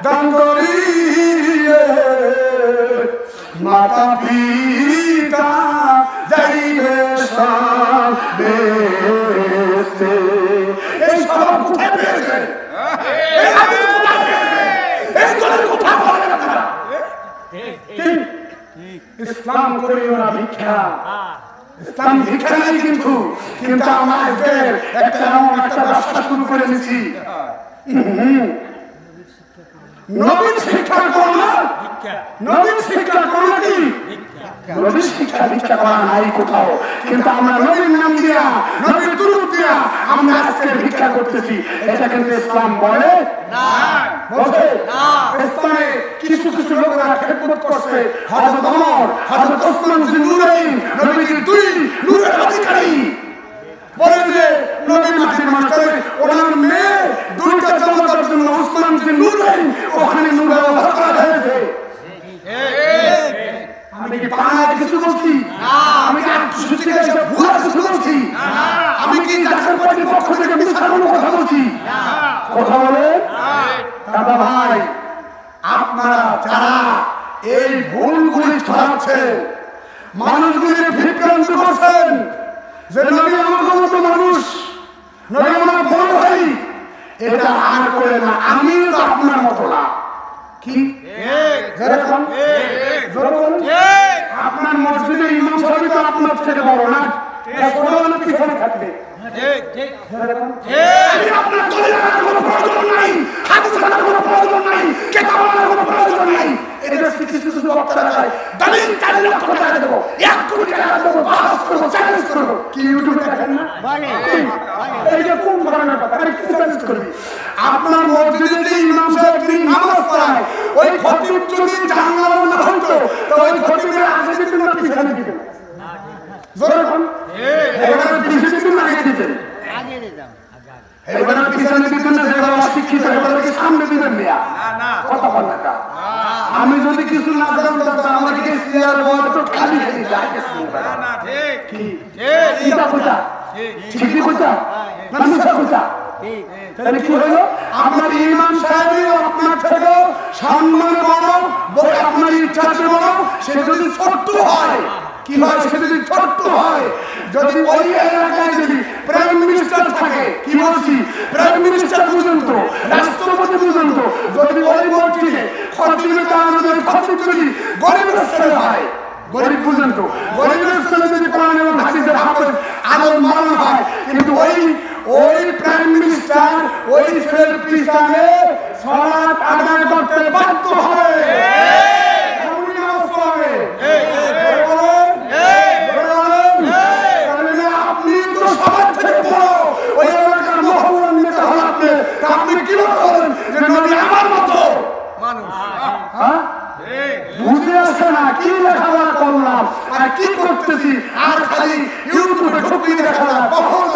দান করিয়ে মাতা পিতা যাইবে সবে এই সব কোথায় পেয়েছে এই হাদিস কোথায় পেয়েছে এই দলের কথা বলেন আপনারা ইসলাম করিও না ভিক্ষা ইসলাম ভিক্ষা নাই কিন্তু আমরা আজকের একটা ব্যবসা শুরু করে নিয়েছি নবীর শিক্ষা করলো নবীর শিক্ষা করলো কি নবীর শিক্ষা ভিক্ষা করা নাই কোথাও কিন্তু আমরা নবীর নাম দিয়া নবীর দুরূদ দিয়া আমরা আজকে ভিক্ষা করতেছি এটা কিন্তু ইসলাম বলে না বলে না ইসলামে কিছু কিছু লোকরা খেদমত করছে হযরত ওমর হযরত ওসমান জিন্নুরাইন নবীর দুই নূরের অধিকারী বলে যে নবী মাটির মাস্টারে ওনার মেয়ে দুইটা জমাতার জন্য ওসমান জিন্নুরাইন ওখানে নূর ব্যবহার করা হয়েছে আমি কি পানা কিছু বলছি না আমি কি আত্মশুদ্ধি থেকে ভুয়া কিছু বলছি না আমি কি জাতীয় পার্টির পক্ষ থেকে মিথ্যা কোনো কথা বলছি না কথা বলে দাদা ভাই আপনারা যারা এই ভুলগুলি ছড়াচ্ছেন মানুষগুলি বিভ্রান্ত করছেন যে নবী আমার মতো মানুষ নবী আমার বড় ভাই এটা আর করে না আমি তো আপনার মতো না কি যেরকম আপনার মসজিদের ইমাম সাহেব তো আপনার থেকে বড় না কোরআনের পিছনে থাকবে আমি আপনার দলিল আনার কোনো প্রয়োজন নাই হাদিস আনার কোনো প্রয়োজন নাই কিতাব আনার কোনো প্রয়োজন নাই এটা কিছু কিছু বক্তারা চায় দলিল 4 লক্ষ টাকা দেবো 1 কোটি টাকা দেবো বাস করবো চ্যালেঞ্জ করবো কি ইউটিউবে দেখেন না এই যে কোন ধরনের কথা আরে কি চ্যালেঞ্জ করবি আপনার মসজিদে যে ইমাম সাহেব তিনি নামাজ পড়ায় ওই খতিব যদি জানানো না হতো তো ওই খতিবের আগে দিতেন না পিছনে দিতেন জোরে কোন এবারে পিছনে দিতেন না আগে দিতেন আগে দিতাম এবারে পিছনে দিতেন না যারা শিক্ষিত এবারে সামনে দিবেন না না কথা বল না আমি যদি কিছু না জানতাম তো আমাকে সিয়ার বড় তো খালি খালি যায় না না ঠিক ঠিক এটা কথা ঠিক ঠিক কথা না মিছা কথা তাহলে কি হলো আপনার ইমাম সাহেব আপনার থেকে সম্মান বড় আপনার ইচ্ছাতে বড় সে যদি ছোট্ট হয় কি হয় সে যদি ছোট্ট হয় যদি ওই এলাকায় যদি প্রাইম মিনিস্টার থাকে কি বলছি প্রাইম মিনিস্টার পর্যন্ত রাষ্ট্রপতি পর্যন্ত যদি ওই মসজিদে খতিবে তাআলাদের খতিব যদি গরিবের ছেলে হয় গরিব পর্যন্ত গরিবের ছেলে যদি কোরআন এবং হাদিসের হাফেজ আলেম মাওলানা হয় কিন্তু ওই প্রাইম মিনিস্টার ওই ছেলের পিছনে সালাত আদায় করতে বাধ্য হবে এমনই নামাজ পড়বে আপনি তো সবার থেকে বড় ওই এলাকার মহল্লার নেতা হন আপনি কিভাবে বলেন যে নবী আমার মতো মানুষ হ্যাঁ বুঝে আসে না কি লেখাপড়া করলাম আর কি করতেছি আর খালি ইউটিউবে ঢুকিয়ে দেখালাম বহুত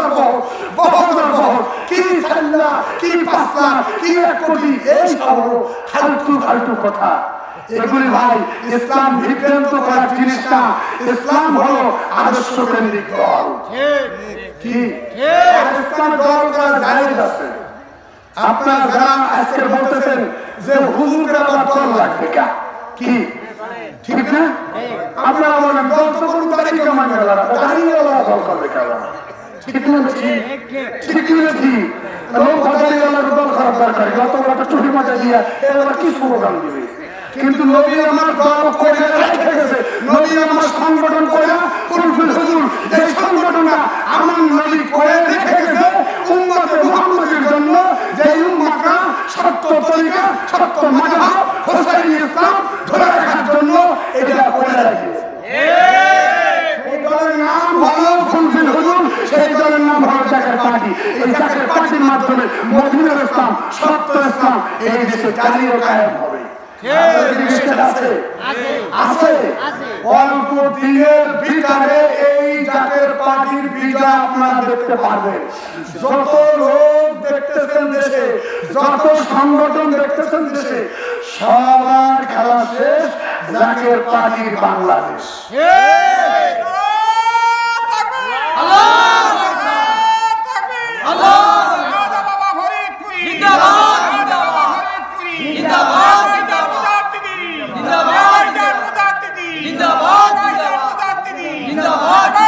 কি সাল্লা কি পাসলা কি 1 কোটি এই সব ফালতু কথা এগুলি ভাই ইসলাম বিভ্রান্ত করার জিনিস না ইসলাম হলো আদর্শ কেন্দ্রিক দল কি ইসলাম দল করা জায়েজ আছে আপনারা যারা আজকে বলতেছেন যে হুজুররা দল লাগবে কি ঠিক না আপনারা বলেন দল তো কোন তারিখে মানে দাঁড়িয়ে দল করবে কেন ঠিক না ঠিক না ঠিক লোক দাঁড়িয়ে দল করার দরকার যত বড় চুরি মাথা দিয়া এরা কি স্লোগান দিবে কিন্তু নবী আমার দল করে রেখে গেছে নবী আমার সংগঠন করে কুরফুল হুজুর এই সংগঠনটা আমার নবী করে রেখে গেছে উম্মতে মুহাম্মাদের জন্য যে উম্মতরা সত্য তরিকা সত্য মাযহাব হোসাইনি ইসলাম ধরে রাখার জন্য এটা করে রেখেছে এই দলের নাম হলো কুরফুল হুজুর সেই দলের নাম হলো জাকের পার্টি এই জাকের পার্টির মাধ্যমে মদিনার ইসলাম সত্য ইসলাম এই দেশে কালিও কায়েম হবে অল্প দিনের ভিতরে এই জাতীয় পার্টির বিজয় আপনারা দেখতে পারবেন যত লোক দেখতেছেন দেশে যত সংগঠন দেখতেছেন দেশে সবার খেলা শেষ জাতীয় পার্টির বাংলাদেশ জিন্দাবাদ হয়